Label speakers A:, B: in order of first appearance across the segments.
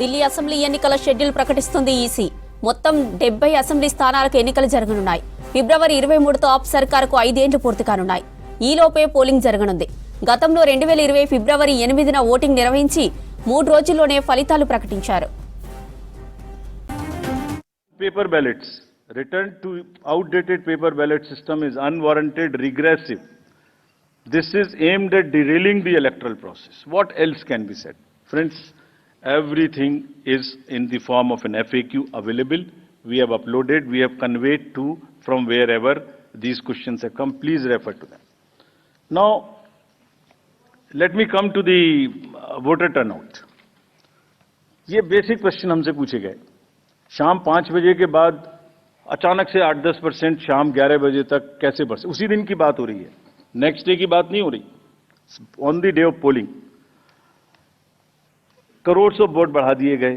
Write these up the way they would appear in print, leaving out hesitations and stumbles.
A: Delhi assembly ఎన్నికల schedule ప్రకటిస్తుంది EC. మొత్తం 70 assembly స్థానాలకు ఎన్నికలు జరగనున్నాయి. ఫిబ్రవరి 23తో ఆప్ సర్కారుకు 5 ఏళ్లు పూర్తి కానున్నాయి. ఈలోపే పోలింగ్ జరగనుంది. గతంలో 2020 ఫిబ్రవరి 8న ఓటింగ్ నిర్వహించి 3 రోజుల్లోనే ఫలితాలు ప్రకటించారు.
B: Paper ballots. Return to outdated paper ballot system is unwarranted, regressive. This is aimed at derailing the electoral process. What else can be said? Friends, everything is in the form of an FAQ available. We have uploaded, we have conveyed to from wherever these questions have come. Please refer to them. Now, let me come to the voter turnout. ये basic question हमसे पूछे गए. शाम 5 बजे के बाद अचानक से 8-10% शाम 11 बजे तक कैसे बढ़ सकते? उसी दिन की बात हो रही है, नेक्स्ट डे की बात नहीं हो रही. On the day of polling crore of vote बढ़ा दिए गए.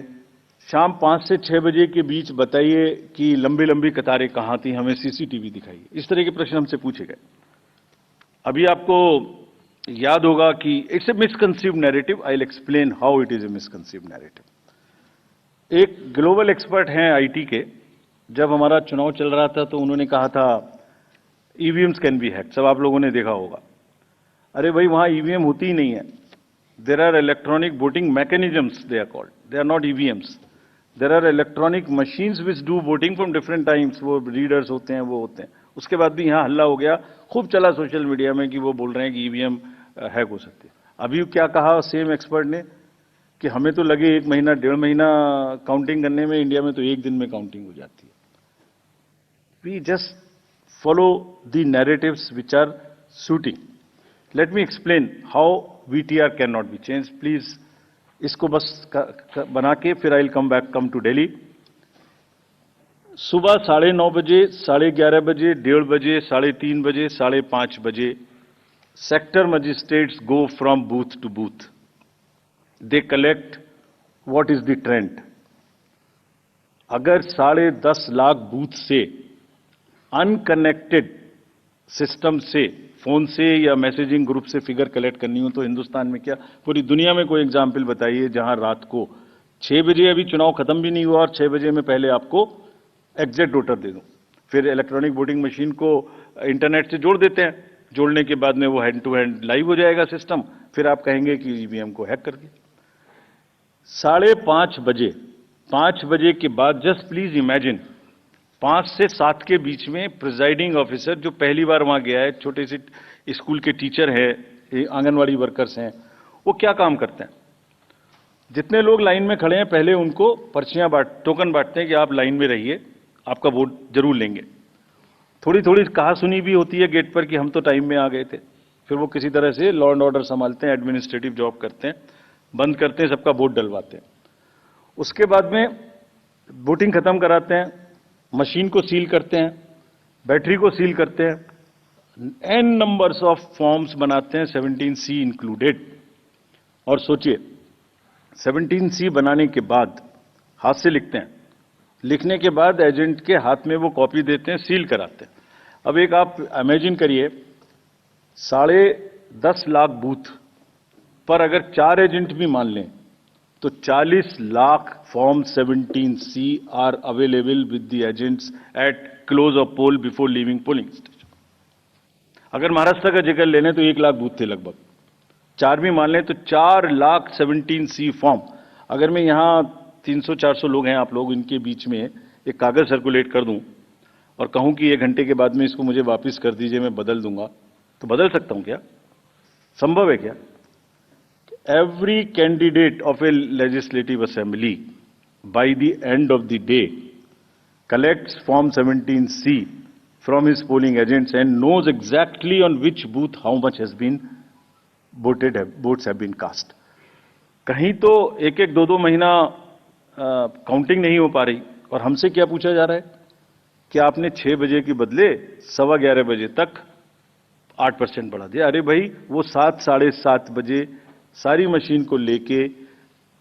B: शाम 5 से 6 बजे के बीच बताइए कि लंबी लंबी कतारें कहां थी, हमें सीसीटीवी दिखाइए. इस तरह के प्रश्न हमसे पूछे गए. अभी आपको याद होगा कि it's a misconceived narrative. I will explain how it is a misconceived narrative. एक ग्लोबल एक्सपर्ट हैं आईटी के, जब हमारा चुनाव चल रहा था तो उन्होंने कहा था ईवीएम्स कैन बी हैक्ड. सब आप लोगों ने देखा होगा. अरे भाई, वहां ईवीएम होती ही नहीं है. There are electronic voting mechanisms, they are called, they are not EVMs. There are electronic machines which do voting from different times. वो रीडर्स होते हैं, वो होते हैं. उसके बाद भी यहाँ हल्ला हो गया, खूब चला सोशल मीडिया में कि वो बोल रहे हैं कि ईवीएम हैक हो सकती है. अभी क्या कहा सेम एक्सपर्ट ने कि हमें तो लगे 1 महीना 1.5 महीना काउंटिंग करने में, इंडिया में तो 1 दिन में काउंटिंग हो जाती है. We just follow the narratives which are suiting. Let me explain how VTR can not be change. Please इसको बस बना के फिर I will come to Delhi. सुबह 9:30 बजे, 11:30 बजे, 1:30 बजे, 3:30 बजे, 5:30 बजे sector magistrates go from booth to booth. They collect what is the trend. अगर 10.5 लाख बूथ से अनकनेक्टेड सिस्टम से, फोन से या मैसेजिंग ग्रुप से फिगर कलेक्ट करनी हो तो हिंदुस्तान में क्या, पूरी दुनिया में कोई एग्जाम्पल बताइए जहां रात को 6 बजे, अभी चुनाव खत्म भी नहीं हुआ और 6 बजे में पहले आपको एग्जैक्ट वोटर दे दूं. फिर इलेक्ट्रॉनिक वोटिंग मशीन को इंटरनेट से जोड़ देते हैं. जोड़ने के बाद में वो हैंड टू हैंड लाइव हो जाएगा सिस्टम. फिर आप कहेंगे कि ईवीएम को हैक कर दिया. 5:30 बजे, 5 बजे के बाद जस्ट प्लीज इमेजिन 5 से 7 के बीच में प्रिजाइडिंग ऑफिसर जो पहली बार वहां गया है, छोटे से स्कूल के टीचर हैं, आंगनवाड़ी वर्कर्स हैं, वो क्या काम करते हैं? जितने लोग लाइन में खड़े हैं पहले उनको पर्चियां टोकन बांटते हैं कि आप लाइन में रहिए, आपका वोट जरूर लेंगे. थोड़ी थोड़ी कहा सुनी भी होती है गेट पर कि हम तो टाइम में आ गए थे. फिर वो किसी तरह से लॉ एंड ऑर्डर संभालते हैं, एडमिनिस्ट्रेटिव जॉब करते हैं, बंद करते हैं, सबका वोट डलवाते हैं. उसके बाद में वोटिंग खत्म कराते हैं, मशीन को सील करते हैं, बैटरी को सील करते हैं, एन नंबर्स ऑफ फॉर्म्स बनाते हैं, 17C इंक्लूडेड. और सोचिए 17C बनाने के बाद हाथ से लिखते हैं, लिखने के बाद एजेंट के हाथ में वो कॉपी देते हैं, सील कराते हैं. अब एक आप इमेजिन करिए 10.5 लाख बूथ पर अगर 4 एजेंट भी मान लें तो 40 lakh form 17C are available with the agents at close of poll before leaving polling station. अगर महाराष्ट्र का जिक्र लेने तो 1 लाख बूथ थे लगभग. 4 भी मान लें तो 4 लाख 17C फॉर्म. अगर मैं यहां 300-400 लोग हैं आप लोग, इनके बीच में एक कागज सर्कुलेट कर दूं और कहूं कि 1 घंटे के बाद में इसको मुझे वापस कर दीजिए, मैं बदल दूंगा, तो बदल सकता हूं क्या? संभव है क्या? Every candidate of a legislative assembly by the end of the day collects form 17C from his polling agents and knows exactly on which booth how much has been voted, votes have been cast. कहीं तो 1-1, 2-2 महीना counting नहीं हो पा रही और हमसे क्या पूछा जा रहा है कि आपने 6 बजे के बदले 11:15 बजे तक 8% बढ़ा दिया. अरे भाई, वो 7, 7:30 बजे सारी मशीन को लेके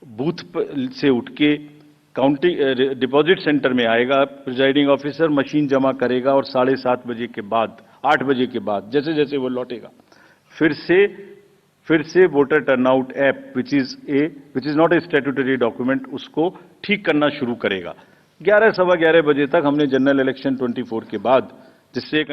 B: बूथ से उठ के काउंटिंग डिपॉजिट सेंटर में आएगा, प्रिजाइडिंग ऑफिसर मशीन जमा करेगा और 7:30 बजे के बाद, 8 बजे के बाद जैसे जैसे वो लौटेगा फिर से फिर से voter turnout app which is not a statutory document उसको ठीक करना शुरू करेगा। 11 सवा 11 बजे तक हमने जनरल इलेक्शन 24 के बाद जिससे